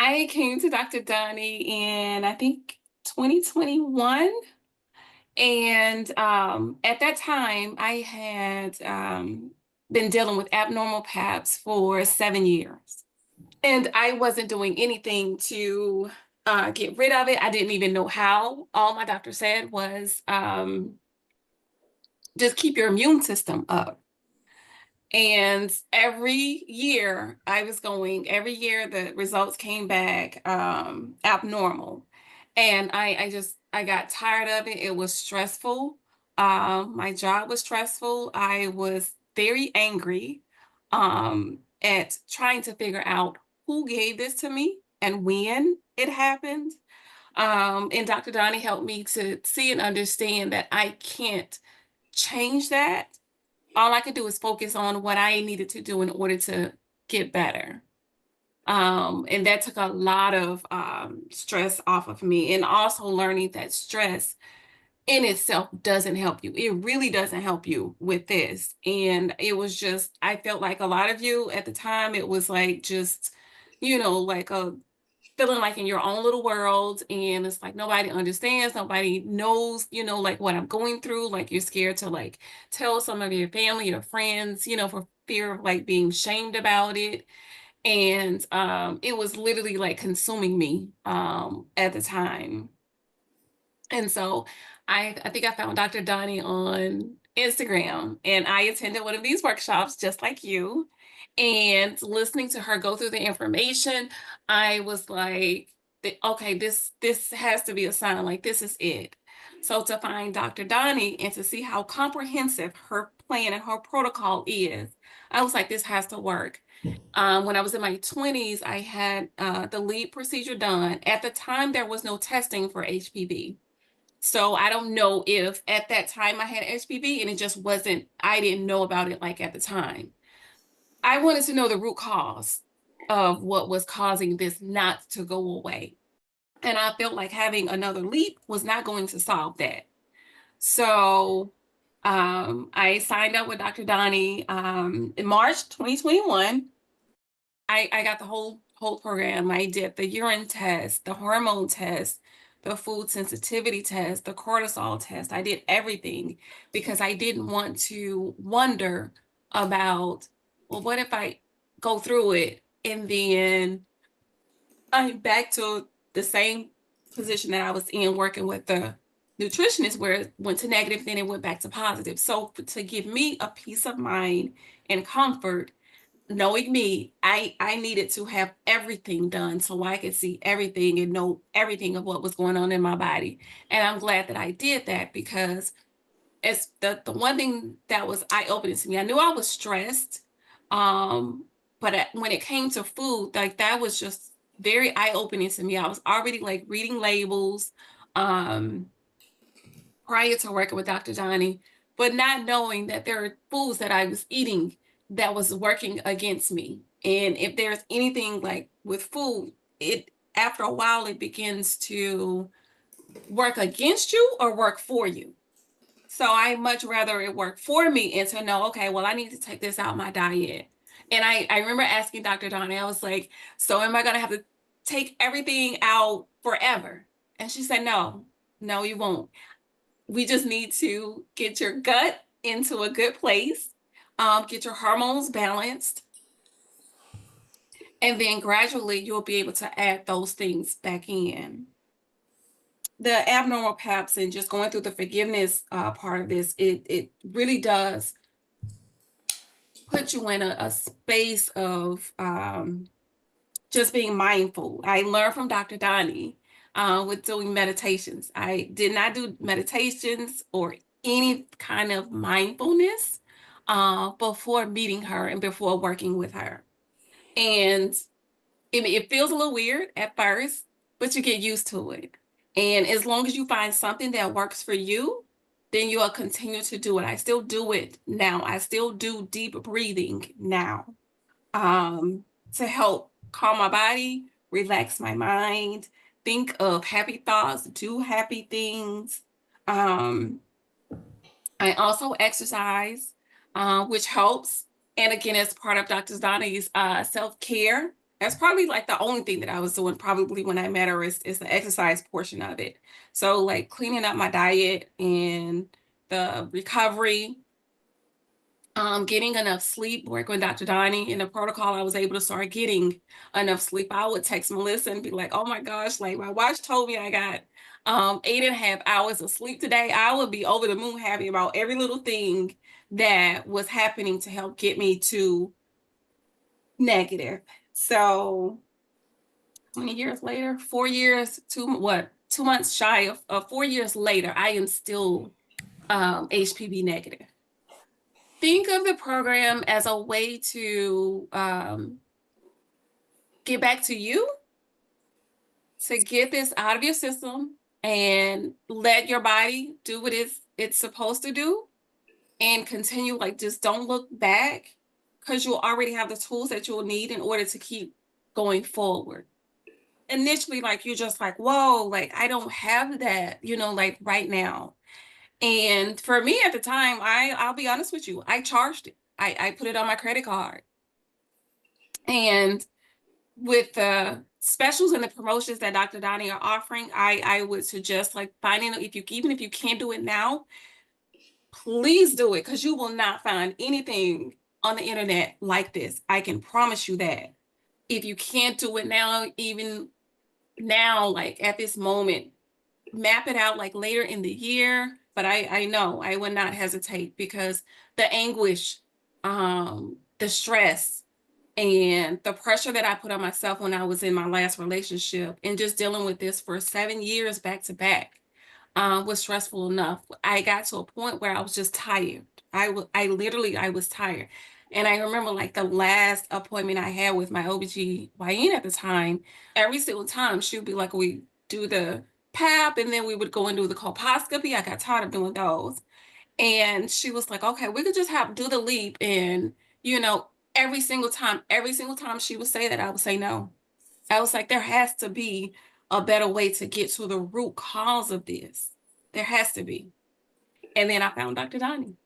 I came to Dr. Doni in, I think, 2021. And at that time, I had been dealing with abnormal Paps for 7 years. And I wasn't doing anything to get rid of it. I didn't even know how. All my doctor said was just keep your immune system up. And every year the results came back abnormal. And I got tired of it. It was stressful. My job was stressful. I was very angry at trying to figure out who gave this to me and when it happened. And Dr. Donnie helped me to see and understand that I can't change that. All I could do is focus on what I needed to do in order to get better. And that took a lot of stress off of me, and also learning that stress in itself doesn't help you. It really doesn't help you with this. And it was just, I felt like a lot of you at the time, it was like just, like a feeling like in your own little world, and it's like nobody understands, nobody knows, like what I'm going through. Like you're scared to like tell some of your family, your friends, for fear of like being shamed about it. And it was literally like consuming me at the time. And so I think I found Dr. Donnie on Instagram, and I attended one of these workshops just like you. And listening to her go through the information, I was like, okay, this has to be a sign, like this is it. So to find Dr. Donnie and to see how comprehensive her plan and her protocol is, I was like, this has to work. When I was in my 20s, I had the lead procedure done. At the time, there was no testing for HPV. So I don't know if at that time I had HPV and it just wasn't, I didn't know about it like at the time. I wanted to know the root cause of what was causing this not to go away. And I felt like having another leap was not going to solve that. So I signed up with Dr. Donnie in March 2021. I got the whole program. I did the urine test, the hormone test, the food sensitivity test, the cortisol test. I did everything because I didn't want to wonder about, well, what if I go through it and then I'm back to the same position that I was in working with the nutritionist, where it went to negative, then it went back to positive. So to give me a peace of mind and comfort, knowing me, I needed to have everything done so I could see everything and know everything of what was going on in my body. And I'm glad that I did that, because it's the one thing that was eye-opening to me. I knew I was stressed, but when it came to food, like that was just very eye-opening to me. I was already like reading labels um, prior to working with Dr. Johnny, but not knowing that there are foods that I was eating that was working against me. And if there's anything like with food, it after a while it begins to work against you or work for you. So I much rather it work for me and to know, okay, well, I need to take this out my diet. And I remember asking Dr. Donnie, I was like, so am I gonna have to take everything out forever? And she said, no, no, you won't. We just need to get your gut into a good place, get your hormones balanced, and then gradually you'll be able to add those things back in. The abnormal paps and just going through the forgiveness part of this, it really does put you in a space of just being mindful. I learned from Dr. Donnie with doing meditations. I did not do meditations or any kind of mindfulness before meeting her and before working with her. And it feels a little weird at first, but you get used to it. And as long as you find something that works for you, then you'll continue to do it. I still do it now. I still do deep breathing now to help calm my body, relax my mind, think of happy thoughts, do happy things. Um, I also exercise, which helps. And again, as part of Dr. Donnie's self-care That's probably like the only thing that I was doing probably when I met her is the exercise portion of it. So like cleaning up my diet and the recovery, getting enough sleep, working with Dr. Donnie in the protocol, I was able to start getting enough sleep. I would text Melissa and be like, oh my gosh, like my watch told me I got 8.5 hours of sleep today. I would be over the moon happy about every little thing that was happening to help get me to negative. So 20 years later, 4 years, 2 months shy of 4 years later, I am still HPV negative. Think of the program as a way to get back to you, to get this out of your system and let your body do what it's supposed to do and continue. Like, just don't look back because you'll already have the tools that you'll need in order to keep going forward. Initially, like, you're just like, whoa, like, I don't have that, like right now. And for me at the time, I'll be honest with you, I charged it. I put it on my credit card. And with the specials and the promotions that Dr. Donnie are offering, I would suggest like finding, if you even if you can't do it now, please do it, because you will not find anything on the internet like this. I can promise you that. If you can't do it now, even now, like at this moment, map it out like later in the year. But I know I would not hesitate, because the anguish, the stress, and the pressure that I put on myself when I was in my last relationship and just dealing with this for 7 years back to back was stressful enough. I got to a point where I was just tired. I was tired. And I remember like the last appointment I had with my OBGYN at the time, every single time she would be like, we do the PAP and then we would go and do the colposcopy. I got tired of doing those. And she was like, okay, we could just do the leap. And, you know, every single time she would say that, I would say no. I was like, there has to be a better way to get to the root cause of this. There has to be. And then I found Dr. Donnie.